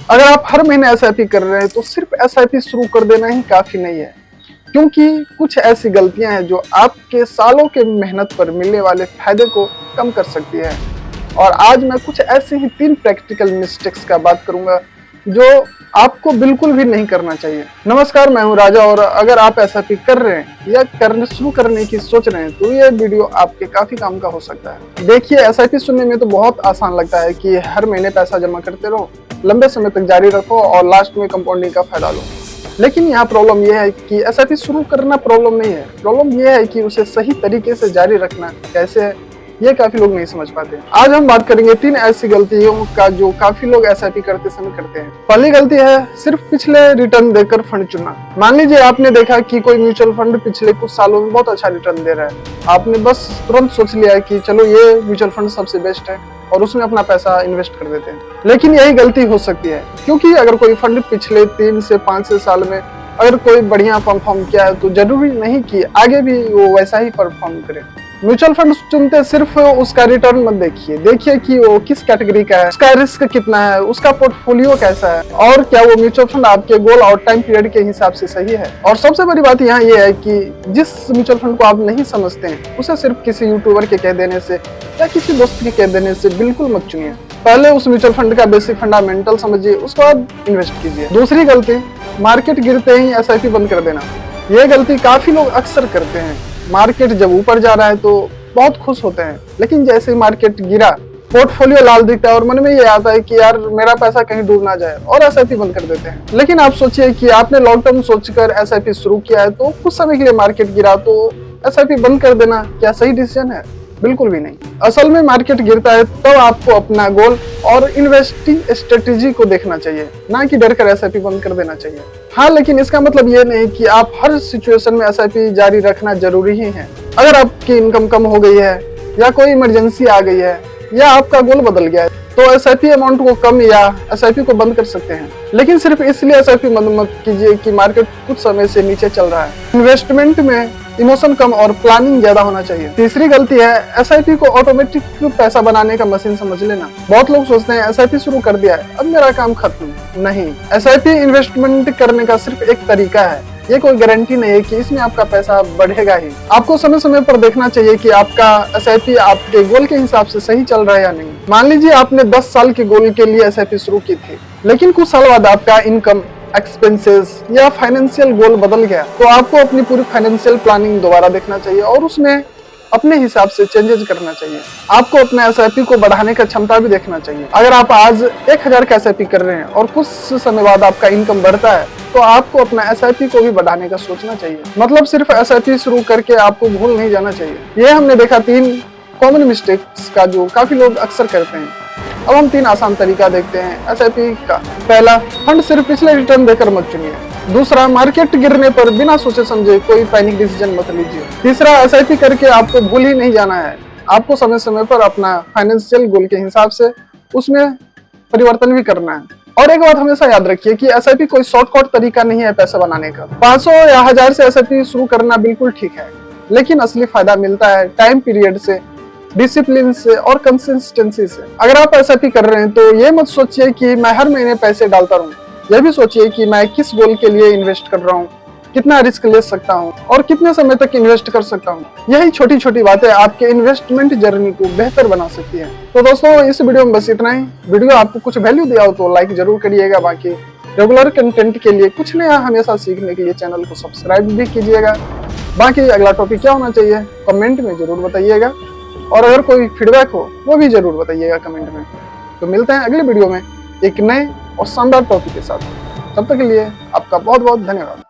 अगर आप हर महीने एसआईपी कर रहे हैं तो सिर्फ एसआईपी शुरू कर देना ही काफी नहीं है, क्योंकि कुछ ऐसी गलतियां हैं जो आपके सालों के मेहनत पर मिलने वाले फायदे को कम कर सकती है। और आज मैं कुछ ऐसे ही 3 प्रैक्टिकल मिस्टेक्स का बात करूंगा जो आपको बिल्कुल भी नहीं करना चाहिए। नमस्कार, मैं हूं राजा, और अगर आप एसआईपी कर रहे हैं या शुरू करने की सोच रहे हैं तो ये वीडियो आपके काफी काम का हो सकता है। देखिए, एसआईपी सुनने में तो बहुत आसान लगता है कि हर महीने पैसा जमा करते रहो, लंबे समय तक जारी रखो और लास्ट में कंपाउंडिंग का फायदा लो। लेकिन यहाँ प्रॉब्लम यह है कि एसआईपी शुरू करना प्रॉब्लम नहीं है, प्रॉब्लम यह है कि उसे सही तरीके से जारी रखना कैसे है, ये काफी लोग नहीं समझ पाते। आज हम बात करेंगे 3 ऐसी गलतियों का जो काफी लोग एसआईपी करते समय करते हैं। पहली गलती है सिर्फ पिछले रिटर्न देकर फंड चुनना। मान लीजिए आपने देखा कि कोई म्यूचुअल फंड पिछले कुछ सालों में बहुत अच्छा रिटर्न दे रहा है, आपने बस तुरंत सोच लिया है कि चलो ये म्यूचुअल फंड सबसे बेस्ट है और उसमें अपना पैसा इन्वेस्ट कर देते हैं। लेकिन यही गलती हो सकती है, क्योंकि अगर कोई फंड पिछले 3 से 5 साल में अगर कोई बढ़िया परफॉर्म किया है तो जरूरी नहीं कि आगे भी वो वैसा ही परफॉर्म करे। म्यूचुअल फंड चुनते सिर्फ उसका रिटर्न मत देखिए कि वो किस कैटेगरी का है, उसका रिस्क कितना है, उसका पोर्टफोलियो कैसा है और क्या वो म्यूचुअल फंड आपके गोल और टाइम पीरियड के हिसाब से सही है। और सबसे बड़ी बात यहाँ ये है कि जिस म्यूचुअल फंड को आप नहीं समझते हैं उसे सिर्फ किसी यूट्यूबर के कह देने से या किसी दोस्त के कह देने से बिल्कुल मत चुनिए। पहले उस म्यूचुअल फंड का बेसिक फंडामेंटल समझिए, उसके बाद इन्वेस्ट कीजिए। दूसरी गलती, मार्केट गिरते ही एसआईपी बंद कर देना। यह गलती काफी लोग अक्सर करते हैं। मार्केट जब ऊपर जा रहा है तो बहुत खुश होते हैं, लेकिन जैसे ही मार्केट गिरा पोर्टफोलियो लाल दिखता है और मन में ये आता है कि यार मेरा पैसा कहीं डूब ना जाए, और एसआईपी बंद कर देते हैं। लेकिन आप सोचिए कि आपने लॉन्ग टर्म सोचकर एसआईपी शुरू किया है, तो कुछ समय के लिए मार्केट गिरा तो एसआईपी बंद कर देना क्या सही डिसीजन है? बिल्कुल भी नहीं। असल में मार्केट गिरता है तब आपको अपना गोल और इन्वेस्टिंग स्ट्रेटेजी को देखना चाहिए, ना कि डर कर एसआईपी बंद कर देना चाहिए। हाँ, लेकिन इसका मतलब ये नहीं कि आप हर सिचुएशन में एसआईपी जारी रखना जरूरी ही है। अगर आपकी इनकम कम हो गई है या कोई इमरजेंसी आ गई है या आपका गोल बदल गया है तो एसआईपी अमाउंट को कम या एसआईपी को बंद कर सकते हैं। लेकिन सिर्फ इसलिए एसआईपी बंद मत कीजिए कि मार्केट कुछ समय से नीचे चल रहा है। इन्वेस्टमेंट में इमोशन कम और प्लानिंग ज्यादा होना चाहिए। तीसरी गलती है एसआईपी को ऑटोमेटिक पैसा बनाने का मशीन समझ लेना। बहुत लोग सोचते हैं एसआईपी शुरू कर दिया है, अब मेरा काम खत्म। नहीं, एसआईपी इन्वेस्टमेंट करने का सिर्फ एक तरीका है। ये कोई गारंटी नहीं है कि इसमें आपका पैसा बढ़ेगा ही। आपको समय समय पर देखना चाहिए कि आपका एसआईपी आपके गोल के हिसाब से सही चल रहा है या नहीं। मान लीजिए आपने 10 साल के गोल के लिए एसआईपी शुरू की थी, लेकिन कुछ साल बाद आपका इनकम, एक्सपेंसेस या फाइनेंशियल गोल बदल गया, तो आपको अपनी पूरी फाइनेंशियल प्लानिंग दोबारा देखना चाहिए और उसमें अपने हिसाब से चेंजेस करना चाहिए। आपको अपने एसआईपी को बढ़ाने का क्षमता भी देखना चाहिए। अगर आप आज 1000 का एसआईपी कर रहे हैं और कुछ समय बाद आपका इनकम बढ़ता है तो आपको अपना एसआईपी को भी बढ़ाने का सोचना चाहिए। मतलब सिर्फ एसआईपी शुरू करके आपको भूल नहीं जाना चाहिए। ये हमने देखा 3 कॉमन मिस्टेक्स का जो काफी लोग अक्सर करते हैं। अब हम 3 आसान तरीका देखते हैं एसआईपी का। पहला, फंड सिर्फ पिछले रिटर्न देकर मत चुनिए। दूसरा, मार्केट गिरने पर बिना सोचे समझे कोई पैनिक डिसीजन मत लीजिए। तीसरा, एसआईपी करके आपको भूल ही नहीं जाना है, आपको समय समय पर अपना फाइनेंशियल गोल के हिसाब से उसमें परिवर्तन भी करना है। और एक बात हमेशा याद रखिए कि एसआईपी कोई शॉर्टकट तरीका नहीं है पैसा बनाने का। 500 या 1000 से एसआईपी शुरू करना बिल्कुल ठीक है, लेकिन असली फायदा मिलता है टाइम पीरियड से, डिसिप्लिन से और कंसिस्टेंसी से। अगर आप एसआईपी कर रहे हैं तो ये मत सोचिए कि मैं हर महीने पैसे डालता रहूं, यह भी सोचिए कि मैं किस गोल के लिए इन्वेस्ट कर रहा हूँ, कितना रिस्क ले सकता हूँ और कितने समय तक इन्वेस्ट कर सकता हूँ। यही छोटी छोटी बातें आपके इन्वेस्टमेंट जर्नी को बेहतर बना सकती है। तो दोस्तों, इस वीडियो में बस इतना ही। वीडियो आपको कुछ वैल्यू दिया हो तो लाइक जरूर करिएगा। बाकी रेगुलर कंटेंट के लिए, कुछ नया हमेशा सीखने के लिए चैनल को सब्सक्राइब भी कीजिएगा। बाकी अगला टॉपिक क्या होना चाहिए कमेंट में जरूर बताइएगा, और अगर कोई फीडबैक हो वो भी जरूर बताइएगा कमेंट में। तो मिलते हैं अगले वीडियो में एक नए और शानदार टॉपिक के साथ। तब तक के लिए आपका बहुत बहुत धन्यवाद।